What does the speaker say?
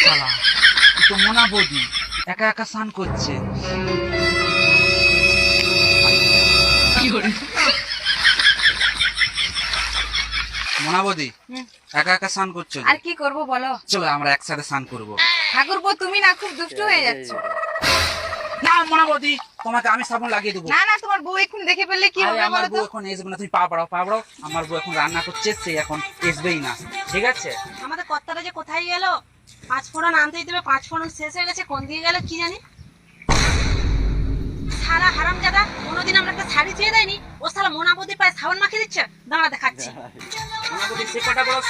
শালা তো মোনা বৌদি একা একা স্নান করছে। মোনা বৌদি একা একা স্নান করছো যে? আর কি করব বলো? চলো আমরা একসাথে স্নান করবো। ঠাকুরপো তুমি না খুব দুষ্ট হয়ে যাচ্ছ। না মোনা বৌদি, তোমাকে আমি সাবুন লাগিয়ে দেবো। না না, তোমার বউ এখন দেখে ফেললে কি আরে হবে আমার বলো বউ তো? এখন আসবে না, তুমি পা বাড়াও। আমার বউ এখন রান্না করছে, সে এখন আসবেই না, ঠিক আছে? আমাদের কর্তাটা যে কোথায় গেল? 5 ফোড়ন আনতেই দেবে, 5 ফোড়ন শেষ হয়ে গেছে, কোন দিকে গেল কি জানি। সারা হারামজাদা, কোনোদিন আমরা একটা শাড়ি চেয়ে দেয়নি, ও শালা মোনাবতী পায়ে সাবান মাখিয়ে দিচ্ছে। দাঁড়া দেখাচ্ছি। মোনা বৌদি সে কটা বড়।